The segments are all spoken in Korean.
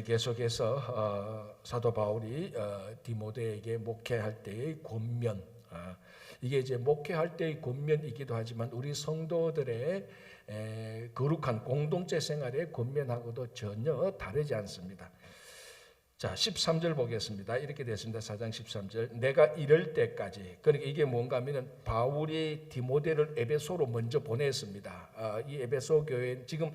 계속해서 사도 바울이 디모데에게 목회할 때의 권면, 이게 이제 목회할 때의 권면이기도 하지만 우리 성도들의 거룩한 공동체 생활의 권면하고도 전혀 다르지 않습니다. 자, 13절 보겠습니다. 이렇게 됐습니다. 4장 13절. 내가 이럴 때까지. 그러니까 이게 뭔가 하면 바울이 디모데를 에베소로 먼저 보냈습니다. 이 에베소 교회 지금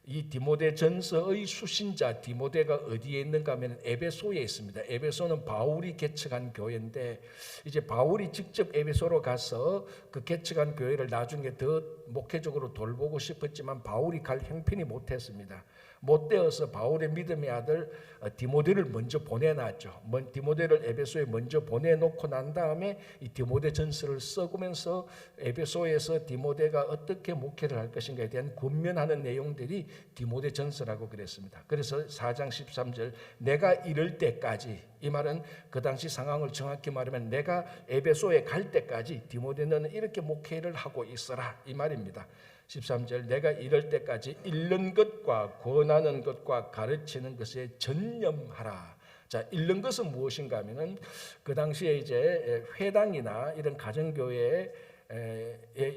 이 디모데 전서의 수신자 디모데가 어디에 있는가 하면 에베소에 있습니다. 에베소는 바울이 개척한 교회인데 이제 바울이 직접 에베소로 가서 그 개척한 교회를 나중에 더 목회적으로 돌보고 싶었지만 바울이 갈 형편이 못했습니다. 못되어서 바울의 믿음의 아들 디모데를 먼저 보내놨죠. 디모데를 에베소에 먼저 보내놓고 난 다음에 이 디모데 전서를 써보면서 에베소에서 디모데가 어떻게 목회를 할 것인가에 대한 권면하는 내용들이 디모데 전서라고 그랬습니다. 그래서 4장 13절 내가 이럴 때까지, 이 말은 그 당시 상황을 정확히 말하면 내가 에베소에 갈 때까지 디모데는 이렇게 목회를 하고 있어라, 이 말입니다. 13절 내가 이럴 때까지 읽는 것과 권하는 것과 가르치는 것에 전념하라. 자, 읽는 것은 무엇인가 하면은 그 당시에 이제 회당이나 이런 가정교회에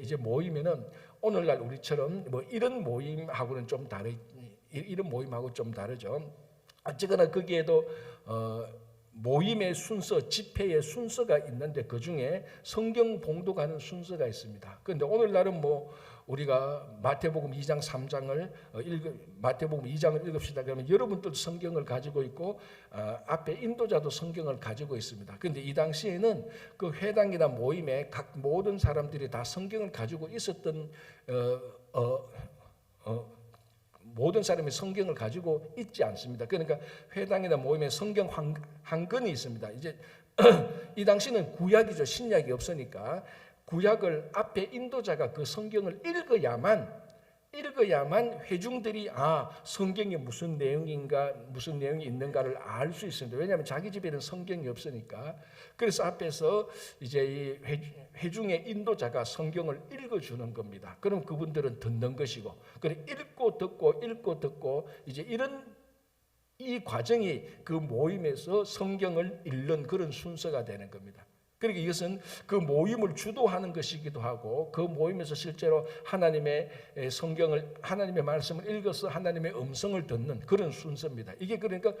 이제 모이면은 오늘날 우리처럼 뭐 이런 모임하고는 좀 이런 모임하고 좀 다르죠. 어쨌거나 거기에도 모임의 순서, 집회의 순서가 있는데 그 중에 성경 봉독하는 순서가 있습니다. 그런데 오늘날은 뭐 우리가 마태복음 2장 3장을 마태복음 2장을 읽읍시다 그러면 여러분들도 성경을 가지고 있고 앞에 인도자도 성경을 가지고 있습니다. 그런데 이 당시에는 그 회당이나 모임에 각 모든 사람들이 다 성경을 가지고 있었던 모든 사람이 성경을 가지고 있지 않습니다. 그러니까 회당이나 모임에 성경 한 권이 있습니다. 이제 이 당시는 구약이죠. 신약이 없으니까 구약을 앞에 인도자가 그 성경을 읽어야만 회중들이 성경에 무슨 내용인가, 무슨 내용이 있는가를 알 수 있습니다. 왜냐하면 자기 집에는 성경이 없으니까. 그래서 앞에서 이제 이 회중의 인도자가 성경을 읽어주는 겁니다. 그럼 그분들은 듣는 것이고, 그래 읽고 듣고 이제 이 과정이 그 모임에서 성경을 읽는 그런 순서가 되는 겁니다. 그러니까 이것은 그 모임을 주도하는 것이기도 하고 그 모임에서 실제로 하나님의 성경을, 하나님의 말씀을 읽어서 하나님의 음성을 듣는 그런 순서입니다. 이게 그러니까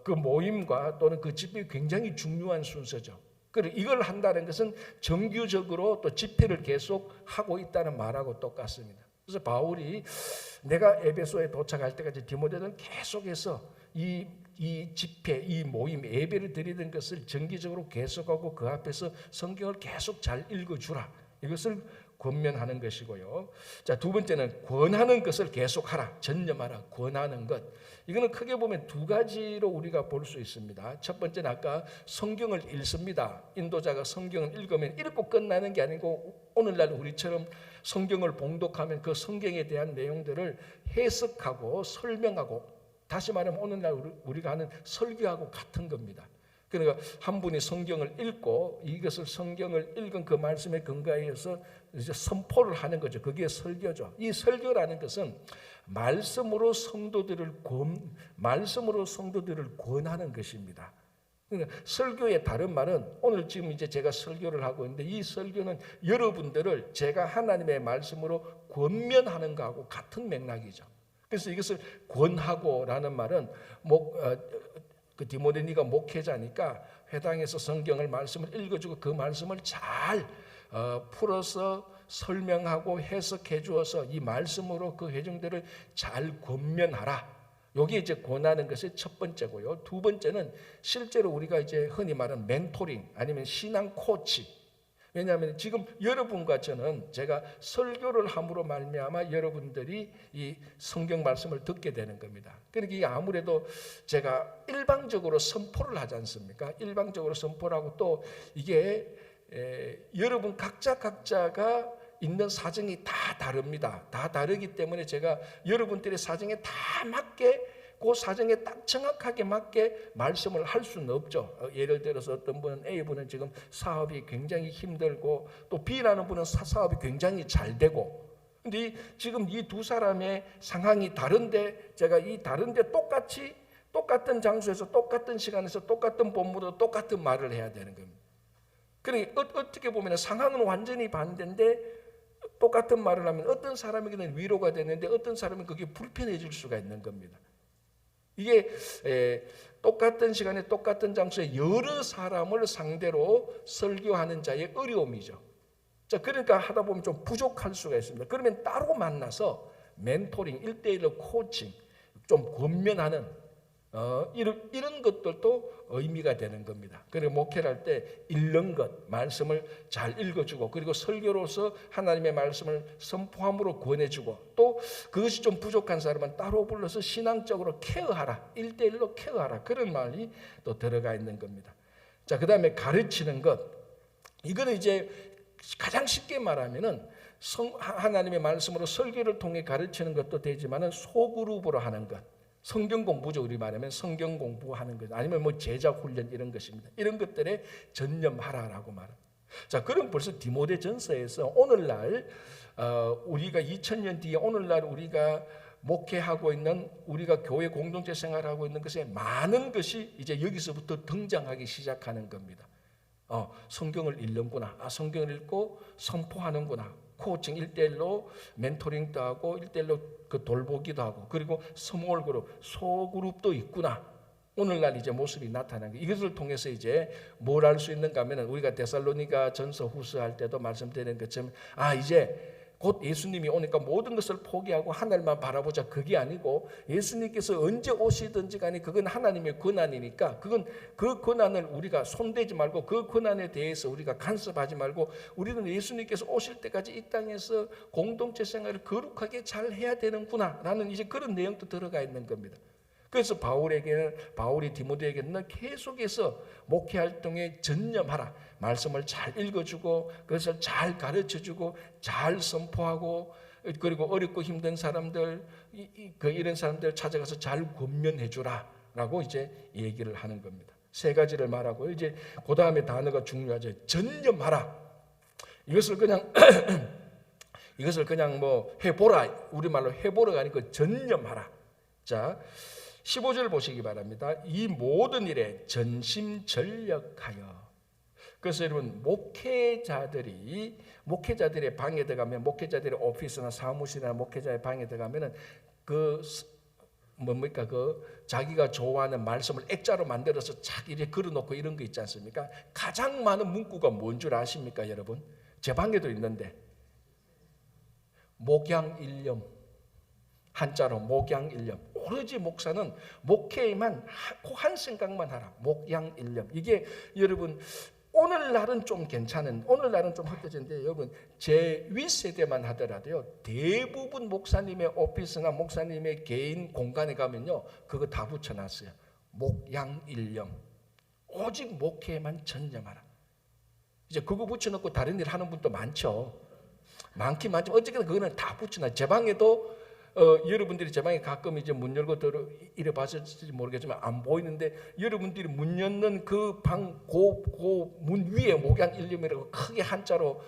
그 모임과 또는 그 집이 굉장히 중요한 순서죠. 그리고 이걸 한다는 것은 정규적으로 또 집회를 계속 하고 있다는 말하고 똑같습니다. 그래서 바울이 내가 에베소에 도착할 때까지 디모데는 계속해서 이 집회, 이 모임, 예배를 드리던 것을 정기적으로 계속하고 그 앞에서 성경을 계속 잘 읽어주라. 이것을 권면하는 것이고요. 자, 두 번째는 권하는 것을 계속하라. 전념하라. 권하는 것. 이거는 크게 보면 두 가지로 우리가 볼 수 있습니다. 첫 번째는 아까 성경을 읽습니다. 인도자가 성경을 읽으면 읽고 끝나는 게 아니고 오늘날 우리처럼 성경을 봉독하면 그 성경에 대한 내용들을 해석하고 설명하고, 다시 말하면 오늘날 우리가 하는 설교하고 같은 겁니다. 그러니까 한 분이 성경을 읽고 이것을 성경을 읽은 그 말씀에 근거해서 이제 선포를 하는 거죠. 그게 설교죠. 이 설교라는 것은 말씀으로 성도들을 권하는 것입니다. 그러니까 설교의 다른 말은 오늘 지금 이제 제가 설교를 하고 있는데 이 설교는 여러분들을 제가 하나님의 말씀으로 권면하는 것하고 같은 맥락이죠. 그래서 이것을 권하고라는 말은 그 디모데 네가 목회자니까 회당에서 성경을 말씀을 읽어주고 그 말씀을 잘 풀어서 설명하고 해석해 주어서 이 말씀으로 그 회중들을 잘 권면하라. 여기 이제 권하는 것이 첫 번째고요. 두 번째는 실제로 우리가 이제 흔히 말하는 멘토링 아니면 신앙 코치. 왜냐하면 지금 여러분과 저는 제가 설교를 함으로 말미암아 여러분들이 이 성경 말씀을 듣게 되는 겁니다. 그러니까 이게 아무래도 제가 일방적으로 선포를 하지 않습니까? 일방적으로 선포를 하고 또 이게 여러분 각자가 있는 사정이 다 다릅니다. 다 다르기 때문에 제가 여러분들의 사정에 다 맞게 그 사정에 딱 정확하게 맞게 말씀을 할 수는 없죠. 예를 들어서 어떤 분은 A분은 지금 사업이 굉장히 힘들고 또 B라는 분은 사업이 굉장히 잘 되고 근데 지금 이 두 사람의 상황이 다른데 제가 이 다른데 똑같은 장소에서 똑같은 시간에서 똑같은 본문으로 똑같은 말을 해야 되는 겁니다. 그러니까 어떻게 보면 상황은 완전히 반대인데 똑같은 말을 하면 어떤 사람에게는 위로가 되는데 어떤 사람은 그게 불편해질 수가 있는 겁니다. 이게 똑같은 시간에 똑같은 장소에 여러 사람을 상대로 설교하는 자의 어려움이죠. 자, 그러니까 하다 보면 좀 부족할 수가 있습니다. 그러면 따로 만나서 멘토링, 1대1로 코칭, 좀 권면하는 이런 것들도 의미가 되는 겁니다. 그리고 목회를 할 때 읽는 것, 말씀을 잘 읽어주고 그리고 설교로서 하나님의 말씀을 선포함으로 권해주고 또 그것이 좀 부족한 사람은 따로 불러서 신앙적으로 케어하라, 1대1로 케어하라 그런 말이 또 들어가 있는 겁니다. 자, 그 다음에 가르치는 것, 이거는 이제 가장 쉽게 말하면은 하나님의 말씀으로 설교를 통해 가르치는 것도 되지만은 소그룹으로 하는 것. 성경 공부죠. 우리 말하면 성경 공부하는 것 아니면 뭐 제자 훈련 이런 것입니다. 이런 것들에 전념하라라고 말합니다. 자, 그럼 벌써 디모데전서에서 오늘날 우리가 2000년 뒤에 오늘날 우리가 목회하고 있는 우리가 교회 공동체 생활하고 있는 것에 많은 것이 이제 여기서부터 등장하기 시작하는 겁니다. 성경을 읽는구나. 성경을 읽고 선포하는구나. 코칭 1대1로 멘토링도 하고 1대1로 그 돌보기도 하고 그리고 스몰 그룹, 소그룹도 있구나. 오늘날 이제 모습이 나타나는 거예요. 이것을 통해서 이제 뭘 할 수 있는가 하면 우리가 데살로니가 전서 후서 할 때도 말씀드리는 것처럼 이제 곧 예수님이 오니까 모든 것을 포기하고 하늘만 바라보자 그게 아니고 예수님께서 언제 오시든지 간에 그건 하나님의 권한이니까 그건 그 권한을 우리가 손대지 말고 그 권한에 대해서 우리가 간섭하지 말고 우리는 예수님께서 오실 때까지 이 땅에서 공동체 생활을 거룩하게 잘 해야 되는구나 라는 이제 그런 내용도 들어가 있는 겁니다. 그래서 바울이 디모데에게는 계속해서 목회 활동에 전념하라. 말씀을 잘 읽어주고 그것을 잘 가르쳐주고 잘 선포하고 그리고 어렵고 힘든 사람들 이런 사람들 찾아가서 잘 권면해주라라고 이제 얘기를 하는 겁니다. 세 가지를 말하고 이제 그 다음에 단어가 중요하죠. 전념하라. 이것을 그냥 뭐 해보라 우리말로 해보라가 아니고 전념하라. 자. 15절 보시기 바랍니다. 이 모든 일에 전심전력하여. 그래서 여러분 목회자들의 방에 들어가면 목회자들의 오피스나 사무실이나 목회자의 방에 들어가면은 그 자기가 좋아하는 말씀을 액자로 만들어서 착 이렇게 걸어놓고 이런 거 있지 않습니까? 가장 많은 문구가 뭔 줄 아십니까, 여러분? 제 방에도 있는데 목양일념. 한자로 목양일념. 오로지 목사는 목회에만 한 생각만 하라. 목양일념. 이게 여러분 오늘날은 좀 괜찮은 오늘날은 좀 헛되졌는데 여러분 제 윗세대만 하더라도요 대부분 목사님의 오피스나 목사님의 개인 공간에 가면요 그거 다 붙여놨어요. 목양일념. 오직 목회에만 전념하라. 이제 그거 붙여놓고 다른 일 하는 분도 많죠. 많긴 많지만 어쨌든 그거는 다 붙여놔. 제 방에도 여러분들이 제 방에 가끔 이제 문 열고 이래 봤을지 모르겠지만 안 보이는데 여러분들이 문 열는 그 방 문 위에 목양일념이라고 크게 한자로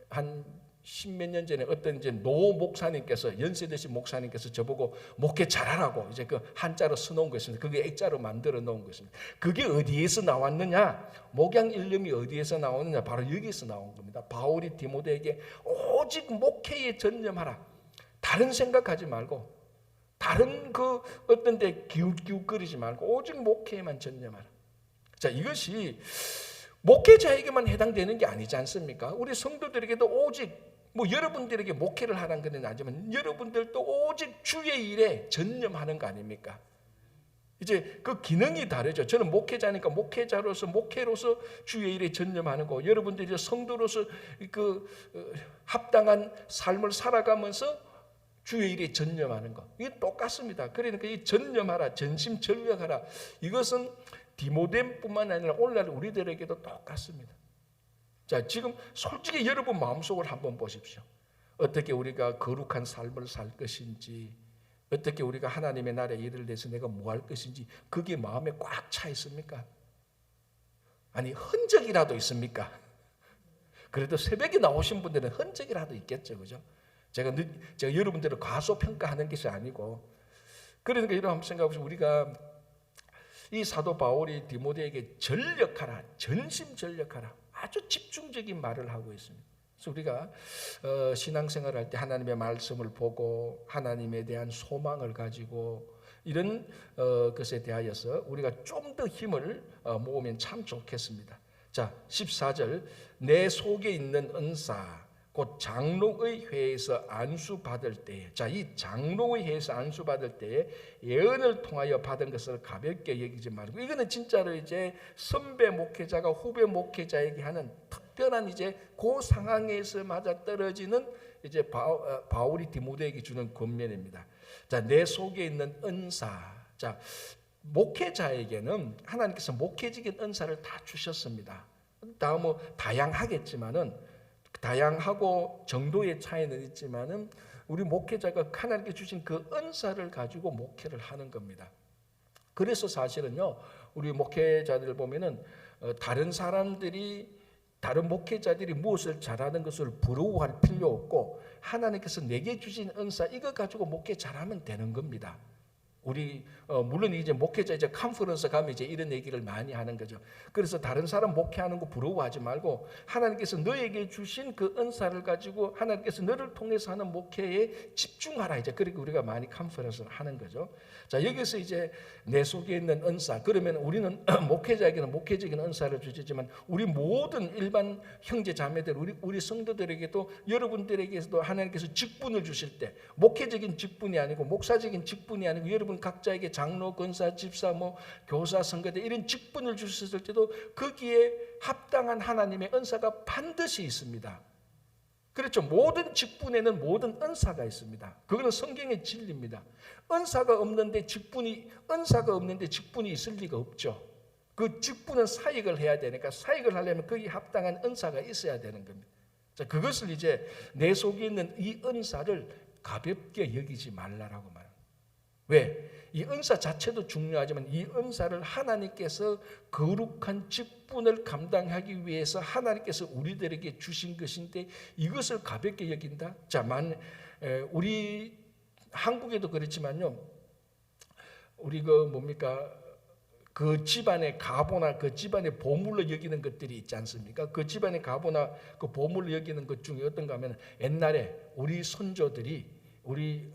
한 십몇 년 전에 어떤 이제 노 목사님께서 연세 드신 목사님께서 저보고 목회 잘하라고 이제 그 한자로 써놓은 것입니다. 그게 액자로 만들어 놓은 것입니다. 그게 어디에서 나왔느냐? 목양일념이 어디에서 나오느냐? 바로 여기서 나온 겁니다. 바울이 디모데에게 오직 목회에 전념하라. 다른 생각하지 말고 다른 그 어떤 데 기웃기웃거리지 말고 오직 목회에만 전념하라. 자, 이것이 목회자에게만 해당되는 게 아니지 않습니까? 우리 성도들에게도 오직 뭐 여러분들에게 목회를 하라는 건 아니지만 여러분들도 오직 주의 일에 전념하는 거 아닙니까? 이제 그 기능이 다르죠. 저는 목회자니까 목회자로서 목회로서 주의 일에 전념하는 거. 여러분들이 성도로서 그 합당한 삶을 살아가면서 주의 일에 전념하는 것. 이게 똑같습니다. 그러니까 이 전념하라, 전심전력하라. 이것은 디모데뿐만 아니라 오늘날 우리들에게도 똑같습니다. 자, 지금 솔직히 여러분 마음속을 한번 보십시오. 어떻게 우리가 거룩한 삶을 살 것인지, 어떻게 우리가 하나님의 나라의 일을 내서 내가 뭐 할 것인지 그게 마음에 꽉 차 있습니까? 아니 흔적이라도 있습니까? 그래도 새벽에 나오신 분들은 흔적이라도 있겠죠, 그죠? 제가 여러분들을 과소평가하는 것이 아니고, 그러니까 이런 한번 생각해보시면, 우리가 이 사도 바울이 디모데에게 전력하라, 전심전력하라, 아주 집중적인 말을 하고 있습니다. 그래서 우리가 신앙생활할 때 하나님의 말씀을 보고 하나님에 대한 소망을 가지고 이런 것에 대하여서 우리가 좀 더 힘을 모으면 참 좋겠습니다. 자, 14절, 내 속에 있는 은사 곧 장로의 회에서 안수받을 때에, 자, 이 장로의 회에서 안수받을 때에 예언을 통하여 받은 것을 가볍게 여기지 말고, 이거는 진짜로 이제 선배 목회자가 후배 목회자에게 하는 특별한 이제 그 상황에서 맞아 떨어지는 이제 바울이 디모데에게 주는 권면입니다. 자, 내 속에 있는 은사. 자, 목회자에게는 하나님께서 목회적인 은사를 다 주셨습니다. 다음은 다양하겠지만은, 다양하고 정도의 차이는 있지만은 우리 목회자가 하나님께 주신 그 은사를 가지고 목회를 하는 겁니다. 그래서 사실은요, 우리 목회자들 보면은 다른 목회자들이 무엇을 잘하는 것을 부러워할 필요 없고, 하나님께서 내게 주신 은사 이거 가지고 목회 잘하면 되는 겁니다. 우리 물론 이제 목회자 이제 컨퍼런스 가면 이제 이런 얘기를 많이 하는 거죠. 그래서 다른 사람 목회하는 거 부러워하지 말고, 하나님께서 너에게 주신 그 은사를 가지고 하나님께서 너를 통해서 하는 목회에 집중하라, 이제 그렇게 우리가 많이 컨퍼런스를 하는 거죠. 자, 여기서 이제 내 속에 있는 은사, 그러면 우리는 목회자에게는 목회적인 은사를 주시지만 우리 모든 일반 형제 자매들, 우리 성도들에게도, 여러분들에게도 하나님께서 직분을 주실 때, 목회적인 직분이 아니고 목사적인 직분이 아니고 여러분 각자에게 장로, 권사, 집사, 교사, 선교대 이런 직분을 주셨을 때도 거기에 합당한 하나님의 은사가 반드시 있습니다. 그렇죠. 모든 직분에는 모든 은사가 있습니다. 그거는 성경의 진리입니다. 은사가 없는데 직분이 있을 리가 없죠. 그 직분은 사역을 해야 되니까, 사역을 하려면 거기에 합당한 은사가 있어야 되는 겁니다. 자, 그것을 이제 내 속에 있는 이 은사를 가볍게 여기지 말라라고 말합니다. 왜? 이 은사 자체도 중요하지만 이 은사를 하나님께서 거룩한 직분을 감당하기 위해서 하나님께서 우리들에게 주신 것인데 이것을 가볍게 여긴다? 자, 우리 한국에도 그렇지만요, 우리 그 집안의 가보나 그 집안의 보물로 여기는 것들이 있지 않습니까? 그 집안의 가보나 그 보물로 여기는 것 중에 어떤가 하면, 옛날에 우리 선조들이 우리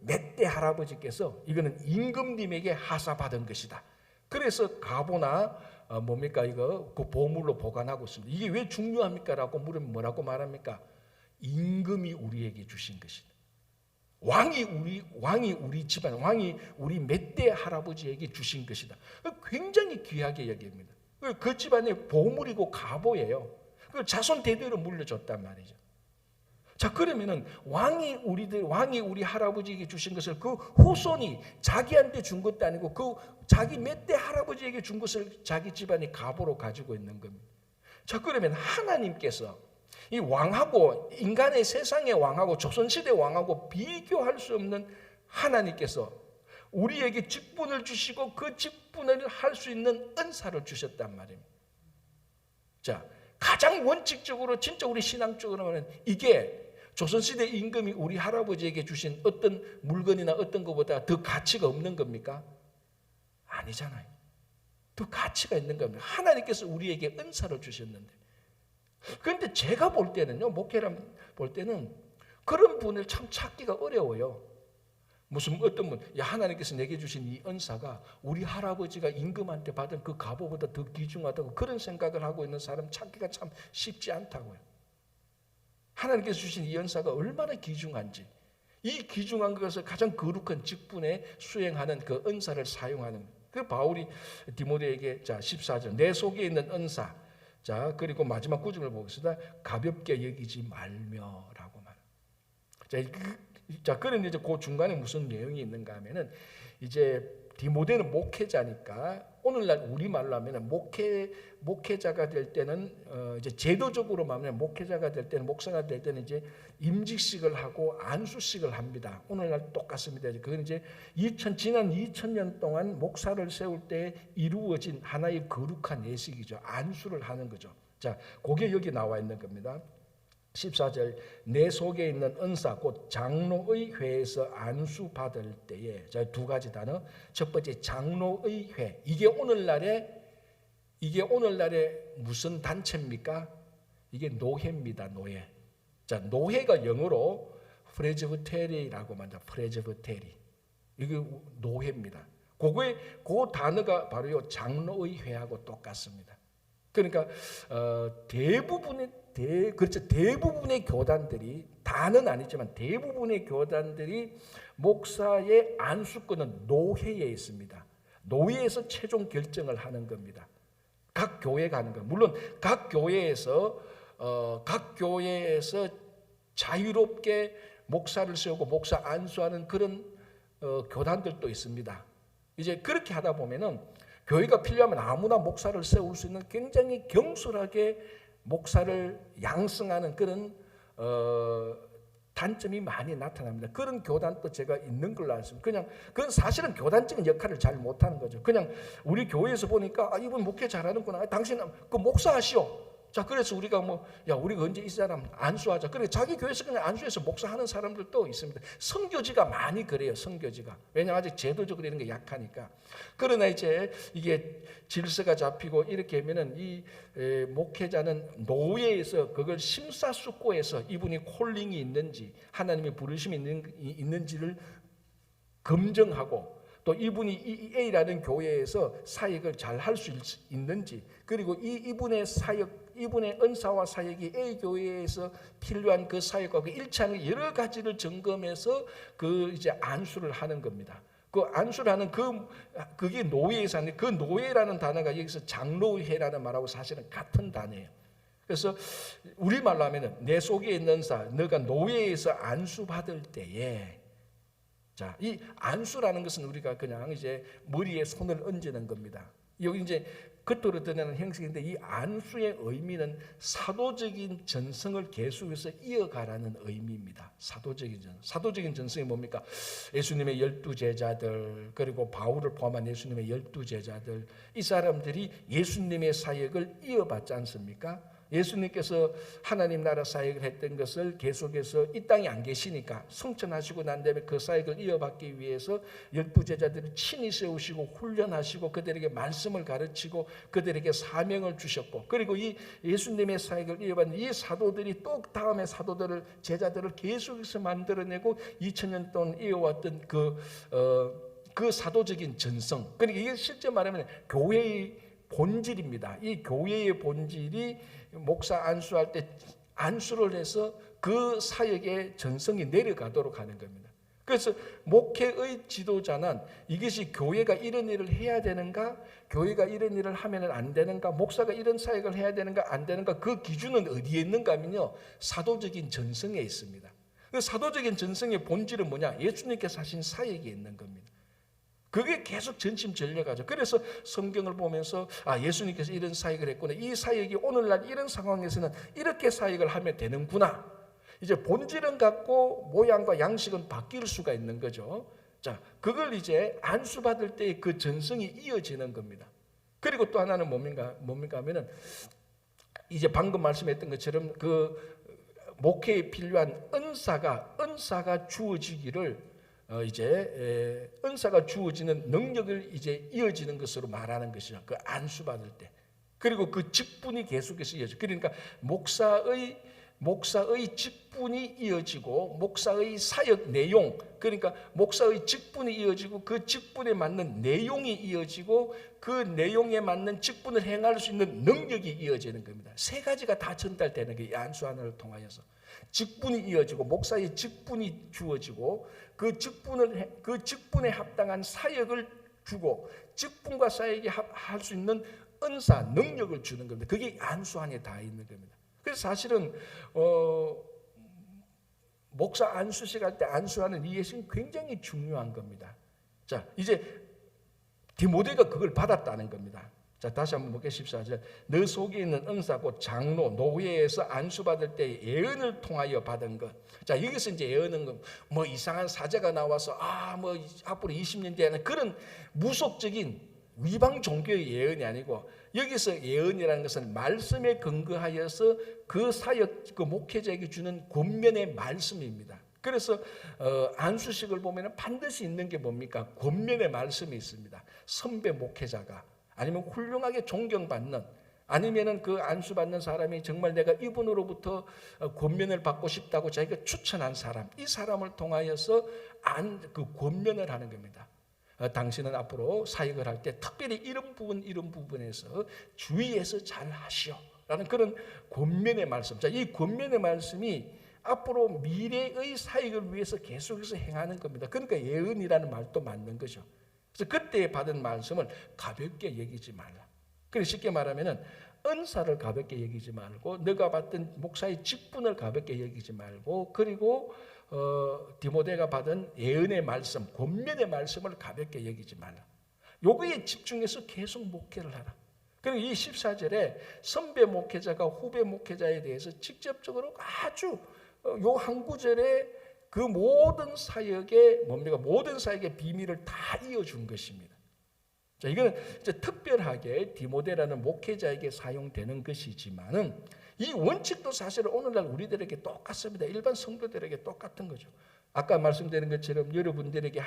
몇 대 할아버지께서 이거는 임금님에게 하사받은 것이다. 그래서 가보나 그 보물로 보관하고 있습니다. 이게 왜 중요합니까? 라고 물으면 뭐라고 말합니까? 임금이 우리에게 주신 것이다. 왕이 우리 집안, 왕이 우리 몇 대 할아버지에게 주신 것이다. 굉장히 귀하게 여깁니다. 그 집안의 보물이고 가보예요. 그 자손 대대로 물려줬단 말이죠. 자, 그러면은 왕이 우리 할아버지에게 주신 것을 그 후손이 자기한테 준 것도 아니고 그 자기 몇 대 할아버지에게 준 것을 자기 집안이 가보로 가지고 있는 겁니다. 자, 그러면 하나님께서 이 왕하고, 인간의 세상의 왕하고 조선시대 왕하고 비교할 수 없는 하나님께서 우리에게 직분을 주시고 그 직분을 할 수 있는 은사를 주셨단 말입니다. 자, 가장 원칙적으로 진짜 우리 신앙적으로 말하면 이게 조선시대 임금이 우리 할아버지에게 주신 어떤 물건이나 어떤 것보다 더 가치가 없는 겁니까? 아니잖아요. 더 가치가 있는 겁니다. 하나님께서 우리에게 은사를 주셨는데. 그런데 제가 볼 때는요, 목회를 볼 때는 그런 분을 참 찾기가 어려워요. 어떤 분, 하나님께서 내게 주신 이 은사가 우리 할아버지가 임금한테 받은 그 갑오보다 더 귀중하다고 그런 생각을 하고 있는 사람 찾기가 참 쉽지 않다고요. 하나님께서 주신 이 은사가 얼마나 귀중한지, 이 귀중한 것을 가장 거룩한 직분에 수행하는 그 은사를 사용하는, 그 바울이 디모데에게, 자, 14절, 내 속에 있는 은사, 자, 그리고 마지막 구절을 보겠습니다. 가볍게 여기지 말며라고 말합니다. 자, 그런데 이제 그 중간에 무슨 내용이 있는가 하면은, 이제 디모데는 목회자니까 오늘날 우리말로 하면은 목회자가 될 때는 이제 제도적으로 말하면 목회자가 될 때는, 목사가 될 때는 이제 임직식을 하고 안수식을 합니다. 오늘날 똑같습니다. 그건 이제 지난 2000년 동안 목사를 세울 때 이루어진 하나의 거룩한 예식이죠. 안수를 하는 거죠. 자, 그게 여기 나와 있는 겁니다. 14절 내 속에 있는 은사 곧 장로의 회에서 안수 받을 때에 자, 두 가지 단어. 첫 번째 장로의 회. 이게 오늘날의 무슨 단체입니까? 이게 노회입니다. 노회. 자, 노회가 영어로 프레즈비테리라고 말합니다. 프레즈비테리. 이게 노회입니다. 그 단어가 바로 요 장로의 회하고 똑같습니다. 그러니까 대부분의 교단들이, 다는 아니지만 대부분의 교단들이 목사의 안수권은 노회에 있습니다. 노회에서 최종 결정을 하는 겁니다. 각 교회가 하는 거. 물론 각 교회에서 자유롭게 목사를 세우고 목사 안수하는 그런 교단들도 있습니다. 이제 그렇게 하다 보면은 교회가 필요하면 아무나 목사를 세울 수 있는 굉장히 경솔하게 목사를 양성하는 그런 단점이 많이 나타납니다. 그런 교단도 제가 있는 걸로 알습니다. 그건 사실은 교단적인 역할을 잘 못하는 거죠. 그냥 우리 교회에서 보니까 이분 목회 잘하는구나. 당신은 그 목사하시오. 자, 그래서 우리가 우리가 언제 이 사람 안수하자. 그래 자기 교회에서 그냥 안수해서 목사하는 사람들도 있습니다. 선교지가 많이 그래요. 선교지가. 왜냐하면 아직 제도적으로 이런 게 약하니까. 그러나 이제 이게 질서가 잡히고 이렇게 하면은 이 목회자는 노예에서 그걸 심사숙고해서 이분이 콜링이 있는지 하나님의 부르심이 있는지를 검증하고, 또 이분이 이 A라는 교회에서 사역을 잘 할 수 있는지, 그리고 이분의 은사와 사역이 A 교회에서 필요한 그 사역과 일치하는 여러 가지를 점검해서 그 이제 안수를 하는 겁니다. 그 안수를 하는 그게 노예에서 하는, 그 노예라는 단어가 여기서 장로회라는 말하고 사실은 같은 단어예요. 그래서 우리말로 하면은 내 속에 있는 사, 너가 노예에서 안수받을 때에, 자, 이 안수라는 것은 우리가 그냥 이제 머리에 손을 얹는 겁니다. 여기 이제 겉으로 드러나는 형식인데, 이 안수의 의미는 사도적인 전승을 계속해서 이어가라는 의미입니다. 사도적인 전승이 뭡니까? 예수님의 12제자들, 그리고 바울을 포함한 예수님의 12제자들, 이 사람들이 예수님의 사역을 이어받지 않습니까? 예수님께서 하나님 나라 사역을 했던 것을 계속해서 이 땅에 안 계시니까 성천하시고 난 다음에 그 사역을 이어받기 위해서 12제자들을 친히 세우시고 훈련하시고 그들에게 말씀을 가르치고 그들에게 사명을 주셨고, 그리고 이 예수님의 사역을 이어받는 이 사도들이 또 다음에 제자들을 계속해서 만들어내고 2000년 동안 이어왔던 그 사도적인 전성, 그러니까 이게 실제 말하면 교회의 본질입니다. 이 교회의 본질이 목사 안수할 때 안수를 해서 그 사역의 전성이 내려가도록 하는 겁니다. 그래서 목회의 지도자는 이것이 교회가 이런 일을 해야 되는가, 교회가 이런 일을 하면 안 되는가, 목사가 이런 사역을 해야 되는가 안 되는가, 그 기준은 어디에 있는가 하면요, 사도적인 전성에 있습니다. 그 사도적인 전성의 본질은 뭐냐? 예수님께서 하신 사역에 있는 겁니다. 그게 계속 전심전력하죠. 그래서 성경을 보면서 예수님께서 이런 사역을 했구나, 이 사역이 오늘날 이런 상황에서는 이렇게 사역을 하면 되는구나. 이제 본질은 같고 모양과 양식은 바뀔 수가 있는 거죠. 자, 그걸 이제 안수받을 때 그 전성이 이어지는 겁니다. 그리고 또 하나는 뭡니까 하면은 이제 방금 말씀했던 것처럼 그 목회에 필요한 은사가 주어지기를 이제 은사가 주어지는 능력을 이제 이어지는 것으로 말하는 것이죠. 그 안수받을 때. 그리고 그 직분이 계속해서 이어져. 그러니까 목사의 직분이 이어지고, 목사의 사역 내용, 그러니까 목사의 직분이 이어지고, 그 직분에 맞는 내용이 이어지고, 그 내용에 맞는 직분을 행할 수 있는 능력이 이어지는 겁니다. 세 가지가 다 전달되는 게 안수하는을 통하여서. 직분이 이어지고, 목사의 직분이 주어지고, 그 직분에 합당한 사역을 주고, 직분과 사역이 할 수 있는 은사, 능력을 주는 겁니다. 그게 안수 안에 다 있는 겁니다. 그래서 사실은 목사 안수식 할 때 안수하는 이 예식은 굉장히 중요한 겁니다. 자, 이제 디모데가 그걸 받았다는 겁니다. 자, 다시 한번 볼게요. 14절. 너 속에 있는 은사 곧 장로 노예에서 안수받을 때 예언을 통하여 받은 것. 자, 여기서 이제 예언은 이상한 사제가 나와서 앞으로 20년 뒤에는 그런 무속적인 이방 종교의 예언이 아니고 여기서 예언이라는 것은 말씀에 근거하여서 그 사역, 그 목회자에게 주는 권면의 말씀입니다. 그래서 안수식을 보면 반드시 있는 게 뭡니까? 권면의 말씀이 있습니다. 선배 목회자가 아니면 훌륭하게 존경받는, 아니면은 그 안수받는 사람이 정말 내가 이분으로부터 권면을 받고 싶다고 자기가 추천한 사람, 이 사람을 통하여서 그 권면을 하는 겁니다. 당신은 앞으로 사역을 할 때 특별히 이런 부분에서 주의해서 잘 하시오 라는 그런 권면의 말씀. 자, 이 권면의 말씀이 앞으로 미래의 사역을 위해서 계속해서 행하는 겁니다. 그러니까 예언이라는 말도 맞는 거죠. 그래서 그때 받은 말씀을 가볍게 여기지 말라. 그래서 쉽게 말하면은 은사를 가볍게 여기지 말고, 너가 받던 목사의 직분을 가볍게 여기지 말고, 그리고 디모데가 받은 예언의 말씀, 권면의 말씀을 가볍게 여기지 말라. 요거에 집중해서 계속 목회를 하라. 그리고 이 14절에 선배 목회자가 후배 목회자에 대해서 직접적으로 아주 요 한 구절에 그 모든 사역의 뭡니까? 모든 사역의 비밀을 다 이어준 것입니다. 자, 이거는 이제 특별하게 디모데라는 목회자에게 사용되는 것이지만은 이 원칙도 사실 오늘날 우리들에게 똑같습니다. 일반 성도들에게 똑같은 거죠. 아까 말씀드린 것처럼 여러분들에게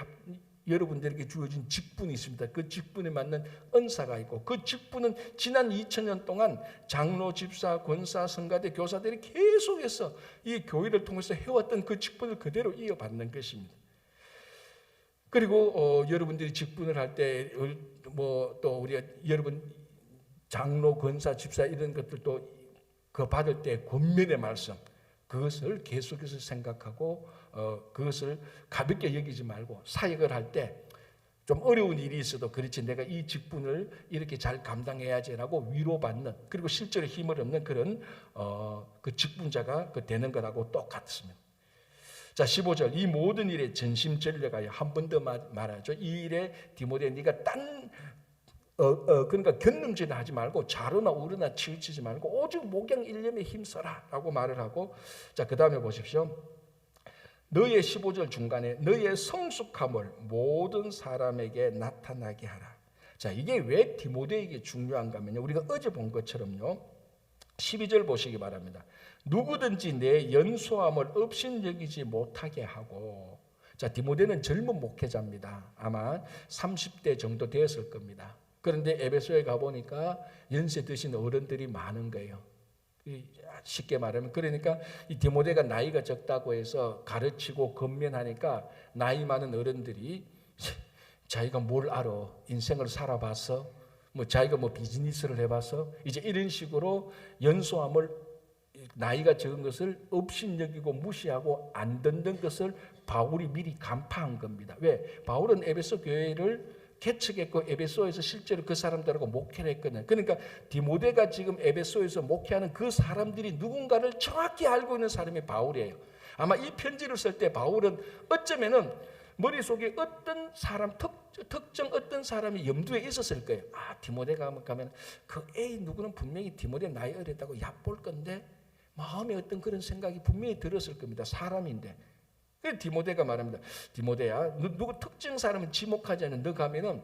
주어진 직분이 있습니다. 그 직분에 맞는 은사가 있고, 그 직분은 지난 2000년 동안 장로, 집사, 권사, 성가대, 교사들이 계속해서 이 교회를 통해서 해왔던 그 직분을 그대로 이어받는 것입니다. 그리고 여러분들이 직분을 할 때 또 우리가 여러분 장로, 권사, 집사 이런 것들도 그 받을 때 권면의 말씀, 그것을 계속해서 생각하고 그것을 가볍게 여기지 말고, 사역을 할 때 좀 어려운 일이 있어도 그렇지 내가 이 직분을 이렇게 잘 감당해야지라고 위로받는, 그리고 실제로 힘을 얻는 그런 그 직분자가 되는 거라고 똑같습니다. 자, 15절, 이 모든 일에 전심전력하여, 한 번 더 말하죠. 이 일에 디모데 네가 그러니까 견눈질을 하지 말고 좌로나 우로나 치우치지 말고 오직 목양 일념에 힘써라 라고 말을 하고, 자, 그 다음에 보십시오. 너의 15절 중간에 너의 성숙함을 모든 사람에게 나타나게 하라. 자, 이게 왜 디모데에게 중요한가 하면요, 우리가 어제 본 것처럼요, 12절 보시기 바랍니다. 누구든지 내 연소함을 업신여기지 못하게 하고. 자, 디모데는 젊은 목회자입니다. 아마 30대 정도 되었을 겁니다. 그런데 에베소에 가보니까 연세 드신 어른들이 많은 거예요. 쉽게 말하면, 그러니까 이 디모데가 나이가 적다고 해서 가르치고 권면하니까 나이 많은 어른들이 자기가 뭘 알아, 인생을 살아봐서, 자기가 비즈니스를 해봐서, 이제 이런 식으로 연소함을, 나이가 적은 것을 업신여기고 무시하고 안 듣는 것을 바울이 미리 간파한 겁니다. 왜? 바울은 에베소 교회를 개척했고 에베소에서 실제로 그 사람들하고 목회를 했거든요. 그러니까 디모데가 지금 에베소에서 목회하는 그 사람들이 누군가를 정확히 알고 있는 사람이 바울이에요. 아마 이 편지를 쓸 때 바울은 어쩌면은 머릿속에 어떤 사람, 특정 어떤 사람이 염두에 있었을 거예요. 아, 디모데가 가면 그 A 누구는 분명히 디모데 나이 어렸다고 얕볼 건데, 마음에 어떤 그런 생각이 분명히 들었을 겁니다. 사람인데. 그래서 디모데가 말합니다. 디모데야, 누구 특정 사람은 지목하지 않는, 너 가면은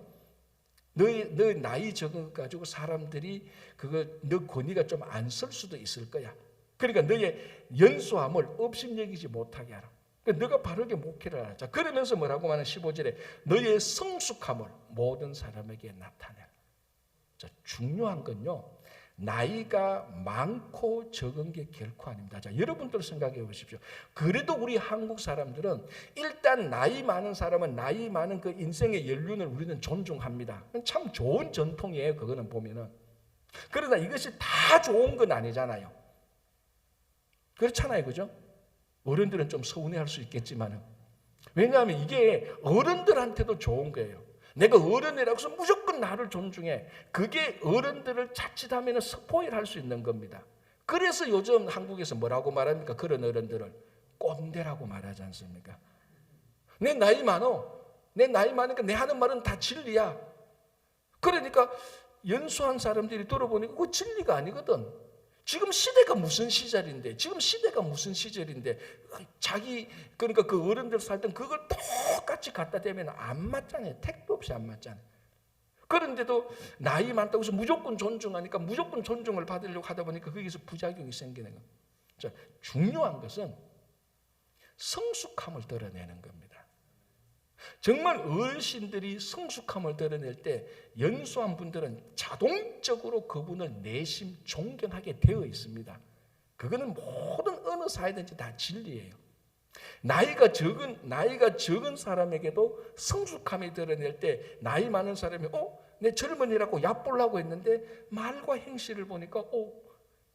너의 나이 적은 것 가지고 사람들이 너 권위가 좀 안 쓸 수도 있을 거야. 그러니까 너의 연소함을 업신여기지 못하게 하라. 그러니까 너가 바르게 목회를 하라. 자, 그러면서 뭐라고 말하는 15절에 너의 성숙함을 모든 사람에게 나타내라. 자, 중요한 건요, 나이가 많고 적은 게 결코 아닙니다. 자, 여러분들 생각해 보십시오. 그래도 우리 한국 사람들은 일단 나이 많은 사람은 나이 많은 그 인생의 연륜을 우리는 존중합니다. 참 좋은 전통이에요. 그거는 보면은. 그러나 이것이 다 좋은 건 아니잖아요. 그렇잖아요. 그죠? 어른들은 좀 서운해할 수 있겠지만은, 왜냐하면 이게 어른들한테도 좋은 거예요. 내가 어른이라고 해서 무조건 나를 존중해. 그게 어른들을 자칫하면 스포일 할 수 있는 겁니다. 그래서 요즘 한국에서 뭐라고 말합니까? 그런 어른들을 꼰대라고 말하지 않습니까? 내 나이 많어. 내 나이 많으니까 내 하는 말은 다 진리야. 그러니까 연수한 사람들이 들어보니까 그거 진리가 아니거든. 지금 시대가 무슨 시절인데, 지금 시대가 무슨 시절인데, 그러니까 그 어른들 살던 그걸 똑같이 갖다 대면 안 맞잖아요. 택도 없이 안 맞잖아요. 그런데도 나이 많다고 해서 무조건 존중하니까 무조건 존중을 받으려고 하다 보니까 거기서 부작용이 생기는 겁니다. 자, 중요한 것은 성숙함을 드러내는 겁니다. 정말 어르신들이 성숙함을 드러낼 때 연수한 분들은 자동적으로 그분을 내심 존경하게 되어 있습니다. 그거는 모든 어느 사회든지 다 진리예요. 나이가 적은 사람에게도 성숙함이 드러낼 때 나이 많은 사람이 내 젊은이라고 얕보려고 했는데 말과 행실을 보니까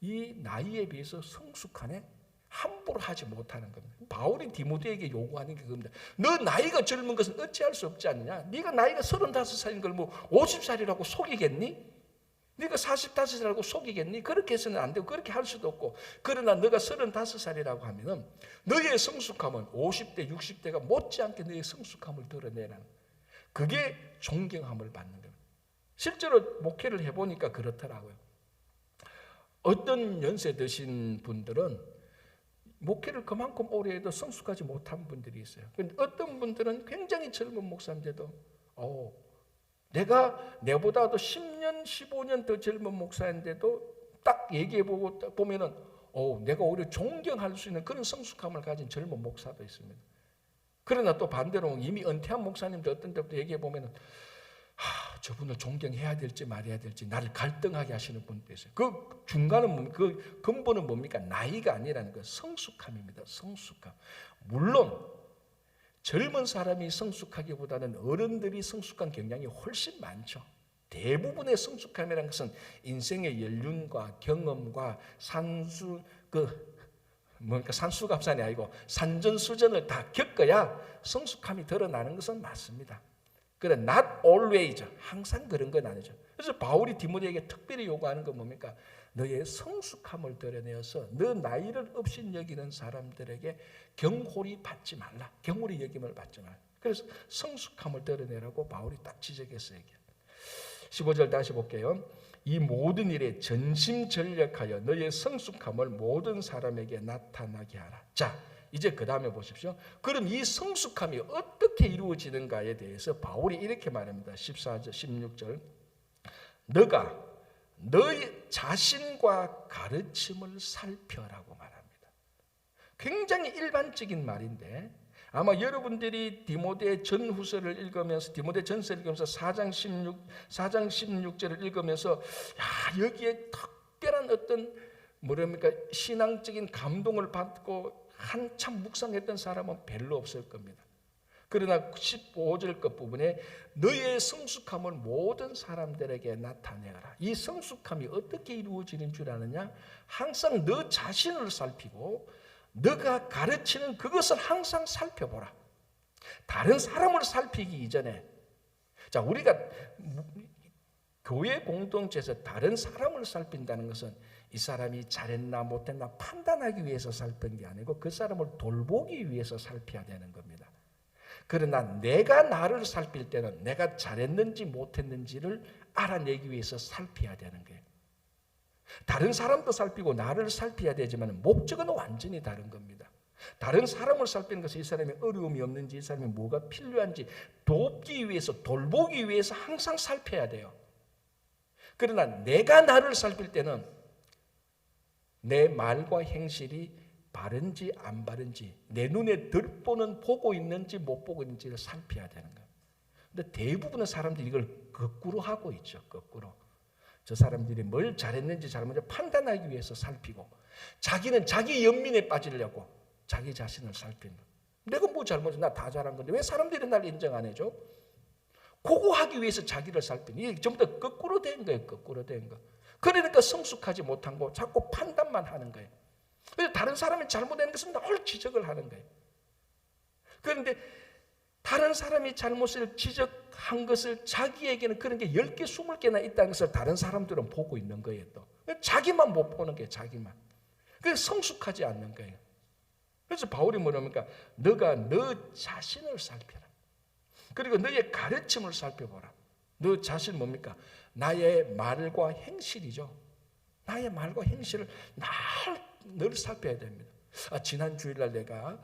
이 나이에 비해서 성숙하네? 함부로 하지 못하는 겁니다. 바울이 디모데에게 요구하는 게 그겁니다. 너 나이가 젊은 것은 어찌할 수 없지 않느냐? 네가 나이가 35살인 걸 뭐 50살이라고 속이겠니? 네가 45살이라고 속이겠니? 그렇게 해서는 안 되고 그렇게 할 수도 없고, 그러나 너가 35살이라고 하면은 너의 성숙함은 50대, 60대가 못지않게 너의 성숙함을 드러내는, 그게 존경함을 받는 겁니다. 실제로 목회를 해보니까 그렇더라고요. 어떤 연세 드신 분들은 목회를 그만큼 오래 해도 성숙하지 못한 분들이 있어요. 그런데 어떤 분들은 굉장히 젊은 목사인데도 내가 내보다도 10년, 15년 더 젊은 목사인데도 딱 얘기해보고 딱 보면은 내가 오히려 존경할 수 있는 그런 성숙함을 가진 젊은 목사도 있습니다. 그러나 또 반대로 이미 은퇴한 목사님들 어떤 때부터 얘기해보면은 저분을 존경해야 될지 말아야 될지 나를 갈등하게 하시는 분도 있어요. 그 중간은 그 근본은 뭡니까? 나이가 아니라는 거, 성숙함입니다. 성숙함. 물론 젊은 사람이 성숙하기보다는 어른들이 성숙한 경향이 훨씬 많죠. 대부분의 성숙함이라는 것은 인생의 연륜과 경험과 산수갑산이 아니고 산전수전을 다 겪어야 성숙함이 드러나는 것은 맞습니다. 그래, not always, 항상 그런 건 아니죠. 그래서 바울이 디모데에게 특별히 요구하는 건 뭡니까? 너의 성숙함을 드러내어서 너 나이를 없인 여기는 사람들에게 경홀히 받지 말라. 경홀히 여김을 받지 말라. 그래서 성숙함을 드러내라고 바울이 딱 지적해서 얘기해요. 15절 다시 볼게요. 이 모든 일에 전심전력하여 너의 성숙함을 모든 사람에게 나타나게 하라. 자, 이제 그 다음에 보십시오. 그럼 이 성숙함이 어떻게 이루어지는가에 대해서 바울이 이렇게 말합니다. 14절, 16절. 너가 너의 자신과 가르침을 살펴라고 말합니다. 굉장히 일반적인 말인데 아마 여러분들이 디모데 전후서를 읽으면서 디모데 전서를 읽으면서 4장 16절을 읽으면서 여기에 특별한 어떤 신앙적인 감동을 받고 한참 묵상했던 사람은 별로 없을 겁니다. 그러나 15절 끝부분에 너의 성숙함을 모든 사람들에게 나타내라. 이 성숙함이 어떻게 이루어지는 줄 아느냐? 항상 너 자신을 살피고 너가 가르치는 그것을 항상 살펴보라. 다른 사람을 살피기 이전에, 자, 우리가 교회 공동체에서 다른 사람을 살핀다는 것은 이 사람이 잘했나 못했나 판단하기 위해서 살핀 게 아니고 그 사람을 돌보기 위해서 살펴야 되는 겁니다. 그러나 내가 나를 살필 때는 내가 잘했는지 못했는지를 알아내기 위해서 살펴야 되는 거예요. 다른 사람도 살피고 나를 살펴야 되지만 목적은 완전히 다른 겁니다. 다른 사람을 살피는 것은 이 사람이 어려움이 없는지, 이 사람이 뭐가 필요한지 돕기 위해서, 돌보기 위해서 항상 살펴야 돼요. 그러나 내가 나를 살필 때는 내 말과 행실이 바른지 안 바른지, 내 눈에 들보는 보고 있는지 못 보고 있는지를 살펴야 되는 거예요. 근데 대부분의 사람들이 이걸 거꾸로 하고 있죠. 거꾸로. 저 사람들이 뭘 잘했는지 잘못했는지 판단하기 위해서 살피고, 자기는 자기 연민에 빠지려고 자기 자신을 살피는 거예요. 내가 뭐 잘못했어? 나 다 잘한 건데 왜 사람들이 날 인정 안 해줘? 그거 하기 위해서 자기를 살피는, 이게 전부 다 거꾸로 된 거예요. 거꾸로 된 거. 그러니까 성숙하지 못한 거, 자꾸 판단만 하는 거예요. 그래서 다른 사람이 잘못한 것은 늘 지적을 하는 거예요. 그런데 다른 사람이 잘못을 지적한 것을 자기에게는 그런 게 10개, 20개나 있다는 것을 다른 사람들은 보고 있는 거예요. 또 자기만 못 보는 게 자기만. 그래서 성숙하지 않는 거예요. 그래서 바울이 뭐랍니까? 너가 너 자신을 살펴라. 그리고 너의 가르침을 살펴보라. 너 자신 뭡니까? 나의 말과 행실이죠. 나의 말과 행실을 늘 살펴야 됩니다. 지난 주일날 내가,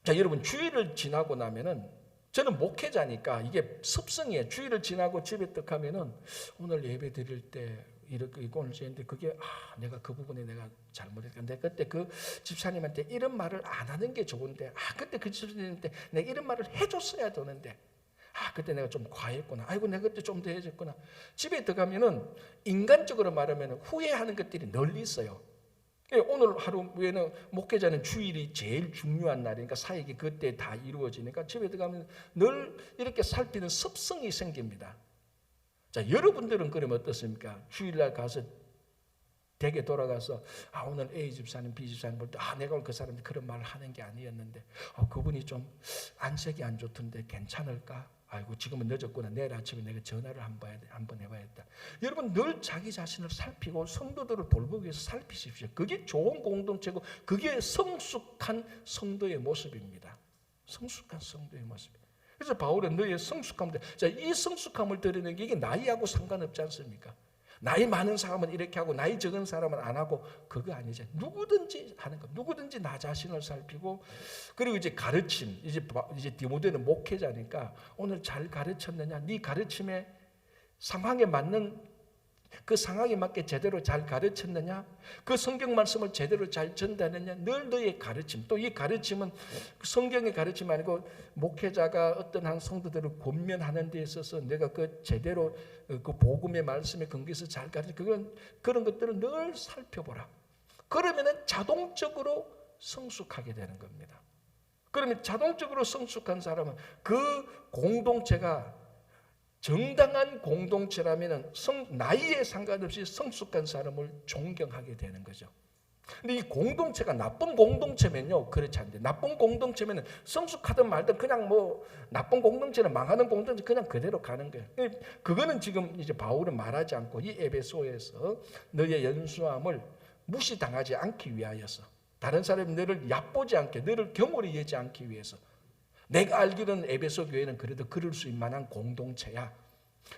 자, 여러분, 주일을 지나고 나면은 저는 목회자니까 이게 습성이에요. 주일을 지나고 집에 딱 하면은 오늘 예배 드릴 때 이렇게 오늘 했는데 그게 내가 그 부분에 내가 잘못했다. 내가 그때 그 집사님한테 이런 말을 안 하는 게 좋은데 그때 그 집사님한테 내가 이런 말을 해줬어야 되는데 그때 내가 좀 과했구나. 아이고 내가 그때 좀 더 해줬구나. 집에 들어가면은 인간적으로 말하면 후회하는 것들이 널리 있어요. 오늘 하루 외에는 목회자는 주일이 제일 중요한 날이니까 사역이 그때 다 이루어지니까 집에 들어가면 늘 이렇게 살피는 습성이 생깁니다. 자, 여러분들은 그러면 어떻습니까? 주일날 가서 댁에 돌아가서 오늘 A 집사님, B 집사님 볼 때 내가 오늘 그 사람한테 그런 말을 하는 게 아니었는데 그분이 좀 안색이 안 좋던데 괜찮을까? 아이고 지금은 늦었구나. 내일 아침에 내가 전화를 한번 해봐야겠다. 여러분 늘 자기 자신을 살피고 성도들을 돌보기 위해서 살피십시오. 그게 좋은 공동체고 그게 성숙한 성도의 모습입니다. 성숙한 성도의 모습. 그래서 바울은 너의 성숙함을, 자, 이 성숙함을 드러내는 게 이게 나이하고 상관없지 않습니까? 나이 많은 사람은 이렇게 하고 나이 적은 사람은 안 하고 그거 아니죠. 누구든지 하는 거. 누구든지 나 자신을 살피고 그리고 이제 가르침. 이제 디모데는 목회자니까 오늘 잘 가르쳤느냐? 네 가르침의 상황에 맞는 그 상황에 맞게 제대로 잘 가르쳤느냐? 그 성경 말씀을 제대로 잘 전달했느냐? 늘 너의 가르침. 또 이 가르침은 성경의 가르침 아니고 목회자가 어떤 한 성도들을 권면하는 데 있어서 내가 그 제대로 그 복음의 말씀에 근거해서 잘 가르쳐. 그런 것들을 늘 살펴보라. 그러면은 자동적으로 성숙하게 되는 겁니다. 그러면 자동적으로 성숙한 사람은 그 공동체가 정당한 공동체라면 나이에 상관없이 성숙한 사람을 존경하게 되는 거죠. 근데 이 공동체가 나쁜 공동체면요, 그렇지 않은데 나쁜 공동체면은 성숙하든 말든 그냥 나쁜 공동체는 망하는 공동체 그냥 그대로 가는 거예요. 그거는 지금 이제 바울은 말하지 않고 이 에베소에서 너의 연수함을 무시당하지 않기 위하여서 다른 사람이 너를 얕보지 않게 너를 경홀히 여지 않기 위해서 내가 알기로는 에베소 교회는 그래도 그럴 수 있을 만한 공동체야.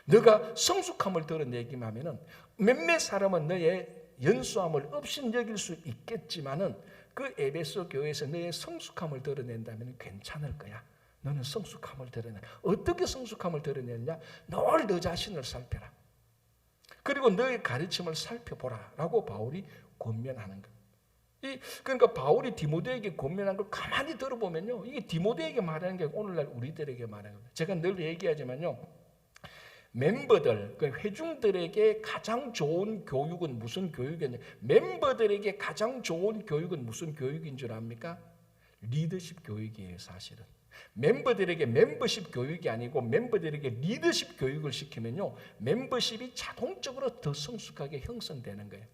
너가 성숙함을 드러내기만 하면은 몇몇 사람은 너의 연수함을 업신여길 수 있겠지만은 그 에베소 교회에서 너의 성숙함을 드러낸다면 괜찮을 거야. 너는 성숙함을 드러내. 어떻게 성숙함을 드러내느냐? 늘 너 자신을 살펴라. 그리고 너의 가르침을 살펴보라라고 바울이 권면하는 거야. 그러니까 바울이 디모데에게 권면한 걸 가만히 들어보면요, 이게 디모데에게 말하는 게 오늘날 우리들에게 말하는 겁니다. 제가 늘 얘기하지만요, 멤버들, 그 회중들에게 가장 좋은 교육은 무슨 교육이냐? 멤버들에게 가장 좋은 교육은 무슨 교육인 줄 압니까? 리더십 교육이에요, 사실은. 멤버들에게 멤버십 교육이 아니고 멤버들에게 리더십 교육을 시키면요, 멤버십이 자동적으로 더 성숙하게 형성되는 거예요.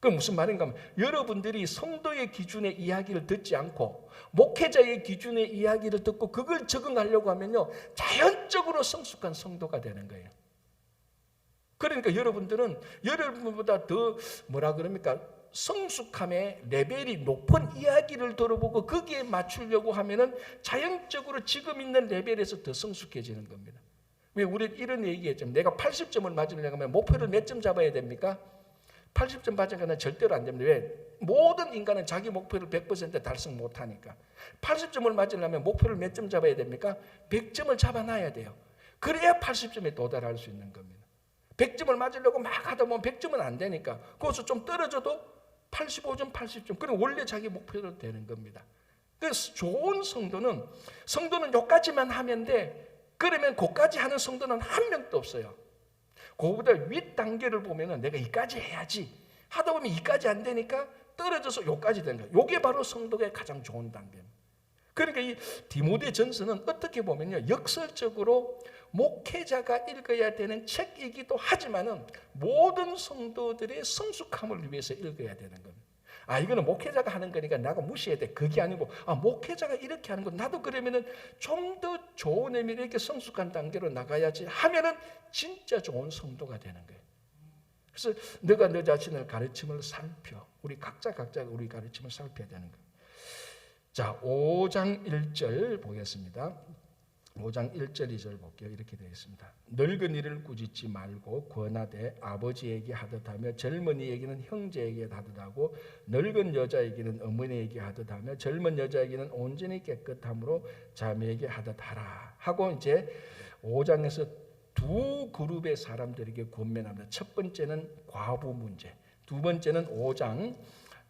그 무슨 말인가 하면 여러분들이 성도의 기준의 이야기를 듣지 않고 목회자의 기준의 이야기를 듣고 그걸 적응하려고 하면요, 자연적으로 성숙한 성도가 되는 거예요. 그러니까 여러분들은 여러분보다 더 성숙함의 레벨이 높은 이야기를 들어보고 거기에 맞추려고 하면은 자연적으로 지금 있는 레벨에서 더 성숙해지는 겁니다. 왜 우리 이런 얘기했죠. 내가 80점을 맞으려고 하면 목표를 몇 점 잡아야 됩니까? 80점 맞으면 절대로 안 됩니다. 왜? 모든 인간은 자기 목표를 100% 달성 못하니까. 80점을 맞으려면 목표를 몇 점 잡아야 됩니까? 100점을 잡아놔야 돼요. 그래야 80점에 도달할 수 있는 겁니다. 100점을 맞으려고 막 하다 보면 100점은 안 되니까 거기서 좀 떨어져도 85점, 80점. 그럼 원래 자기 목표로 되는 겁니다. 그래서 좋은 성도는 여기까지만 하면 돼. 그러면 거기까지 하는 성도는 한 명도 없어요. 그보다 윗 단계를 보면은 내가 이까지 해야지 하다 보면 이까지 안 되니까 떨어져서 요까지 되는 거예요. 요게 바로 성도의 가장 좋은 단계입니다. 그러니까 이 디모데 전서는 어떻게 보면요, 역설적으로 목회자가 읽어야 되는 책이기도 하지만은 모든 성도들의 성숙함을 위해서 읽어야 되는 겁니다. 이거는 목회자가 하는 거니까 나가 무시해야 돼. 그게 아니고 목회자가 이렇게 하는 거 나도 그러면은 좀 더 좋은 의미로 이렇게 성숙한 단계로 나가야지 하면은 진짜 좋은 성도가 되는 거예요. 그래서 너가 너 자신을 가르침을 살펴. 우리 각자가 우리 가르침을 살펴야 되는 거예요. 자, 5장 1절 보겠습니다. 5장 1절 2절 볼게요. 이렇게 되어 있습니다. 늙은이를 꾸짖지 말고 권하되 아버지에게 하듯 하며 젊은이에게는 형제에게 하듯 하고 늙은 여자에게는 어머니에게 하듯 하며 젊은 여자에게는 온전히 깨끗함으로 자매에게 하듯 하라 하고 이제 5장에서 두 그룹의 사람들에게 권면합니다. 첫 번째는 과부 문제, 두 번째는 5장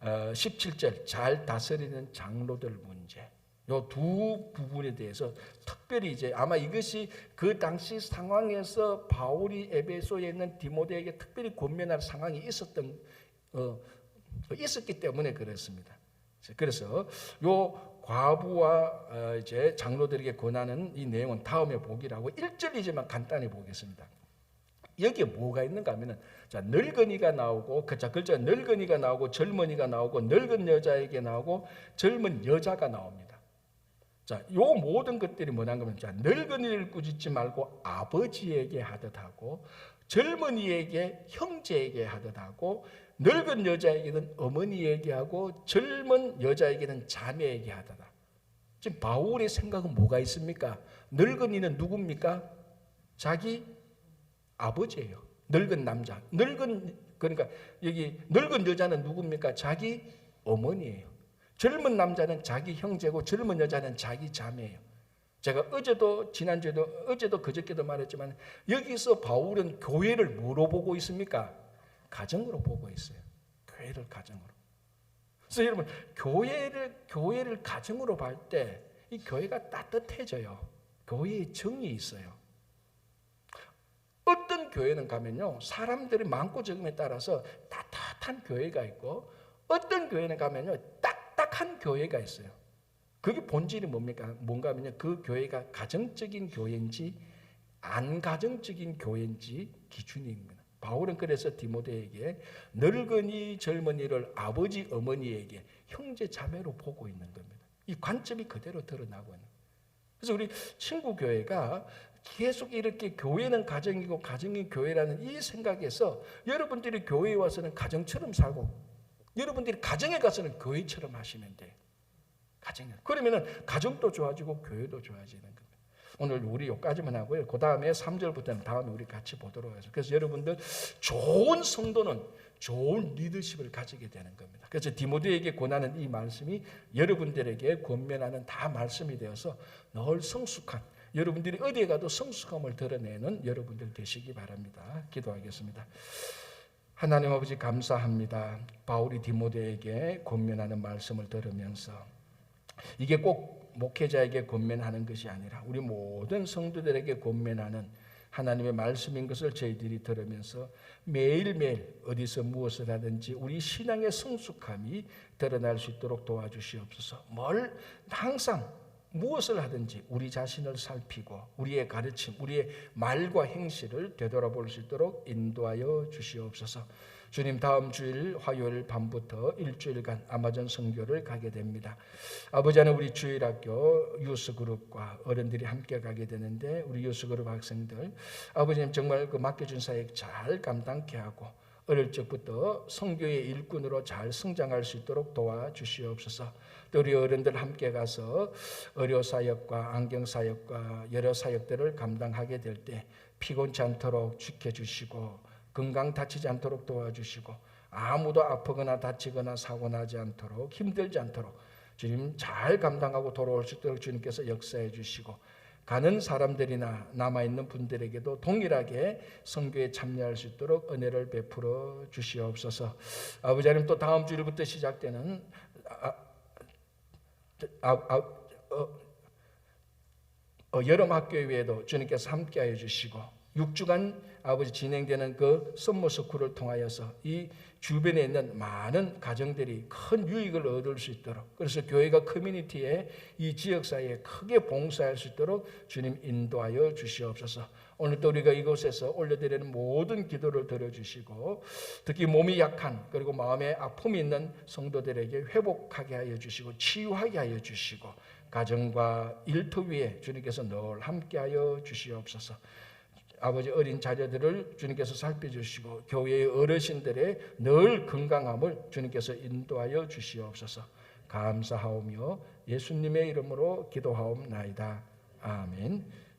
17절 잘 다스리는 장로들 문제. 요 두 부분에 대해서 특별히 이제 아마 이것이 그 당시 상황에서 바울이 에베소에 있는 디모데에게 특별히 권면할 상황이 있었기 때문에 그렇습니다. 그래서 요 과부와 이제 장로들에게 권하는 이 내용은 다음에 보기라고 1절이지만 간단히 보겠습니다. 여기에 뭐가 있는가 하면은 자 늙은이가 나오고 글자 늙은이가 나오고 젊은이가 나오고 늙은 여자에게 나오고 젊은 여자가 나옵니다. 자, 요 모든 것들이 뭐냐면 하면 자 늙은이를 꾸짖지 말고 아버지에게 하듯 하고 젊은이에게 형제에게 하듯 하고 늙은 여자에게는 어머니에게 하고 젊은 여자에게는 자매에게 하듯 하고. 지금 바울의 생각은 뭐가 있습니까? 늙은이는 누굽니까? 자기 아버지예요. 늙은 남자. 그러니까 여기 늙은 여자는 누굽니까? 자기 어머니예요. 젊은 남자는 자기 형제고 젊은 여자는 자기 자매예요. 제가 어제도 그저께도 말했지만 여기서 바울은 교회를 뭐로 보고 있습니까? 가정으로 보고 있어요. 교회를 가정으로. 그래서 여러분 교회를 가정으로 볼 때 이 교회가 따뜻해져요. 교회에 정이 있어요. 어떤 교회는 가면요 사람들이 많고 적음에 따라서 따뜻한 교회가 있고 어떤 교회는 가면요 딱딱한 교회가 있어요. 그게 본질이 뭔가 하면요 그 교회가 가정적인 교회인지 안 가정적인 교회인지 기준입니다. 바울은 그래서 디모데에게 늙은이 젊은이를 아버지 어머니에게 형제 자매로 보고 있는 겁니다. 이 관점이 그대로 드러나고 있는. 그래서 우리 친구 교회가 계속 이렇게 교회는 가정이고 가정이 교회라는 이 생각에서 여러분들이 교회에 와서는 가정처럼 살고 여러분들이 가정에 가서는 교회처럼 하시면 돼요. 가정에. 그러면은 가정도 좋아지고 교회도 좋아지는 겁니다. 오늘 우리 여기까지만 하고요. 그 다음에 3절부터는 다음에 우리 같이 보도록 하죠. 그래서 여러분들 좋은 성도는 좋은 리더십을 가지게 되는 겁니다. 그래서 디모데에게 권하는 이 말씀이 여러분들에게 권면하는 다 말씀이 되어서 늘 성숙한 여러분들이 어디에 가도 성숙함을 드러내는 여러분들 되시기 바랍니다. 기도하겠습니다. 하나님 아버지 감사합니다. 바울이 디모데에게 권면하는 말씀을 들으면서 이게 꼭 목회자에게 권면하는 것이 아니라 우리 모든 성도들에게 권면하는 하나님의 말씀인 것을 저희들이 들으면서 매일매일 어디서 무엇을 하든지 우리 신앙의 성숙함이 드러날 수 있도록 도와주시옵소서. 항상 무엇을 하든지 우리 자신을 살피고 우리의 가르침, 우리의 말과 행실을 되돌아볼 수 있도록 인도하여 주시옵소서. 주님 다음 주일 화요일 밤부터 일주일간 아마존 선교를 가게 됩니다. 아버지 하나님 우리 주일학교 유스그룹과 어른들이 함께 가게 되는데 우리 유스그룹 학생들 아버지님 정말 그 맡겨준 사역 잘 감당케 하고 어릴 적부터 선교의 일꾼으로 잘 성장할 수 있도록 도와주시옵소서. 또 우리 어른들 함께 가서 의료 사역과 안경 사역과 여러 사역들을 감당하게 될 때 피곤치 않도록 지켜주시고 건강 다치지 않도록 도와주시고 아무도 아프거나 다치거나 사고 나지 않도록 힘들지 않도록 주님 잘 감당하고 돌아올 수 있도록 주님께서 역사해 주시고 가는 사람들이나 남아있는 분들에게도 동일하게 선교에 참여할 수 있도록 은혜를 베풀어 주시옵소서. 아버지 하나님 또 다음 주일부터 시작되는 여름 학교회에도 주님께서 함께하여 주시고 6주간 아버지 진행되는 그 썸머스쿨을 통하여서 이 주변에 있는 많은 가정들이 큰 유익을 얻을 수 있도록 그래서 교회가 커뮤니티에 이 지역사회에 크게 봉사할 수 있도록 주님 인도하여 주시옵소서. 오늘도 우리가 이곳에서 올려드리는 모든 기도를 들어주시고 특히 몸이 약한 그리고 마음에 아픔이 있는 성도들에게 회복하게 하여 주시고 치유하게 하여 주시고 가정과 일터 위에 주님께서 늘 함께하여 주시옵소서. 아버지 어린 자녀들을 주님께서 살펴주시고 교회의 어르신들의 늘 건강함을 주님께서 인도하여 주시옵소서. 감사하오며 예수님의 이름으로 기도하옵나이다. 아멘.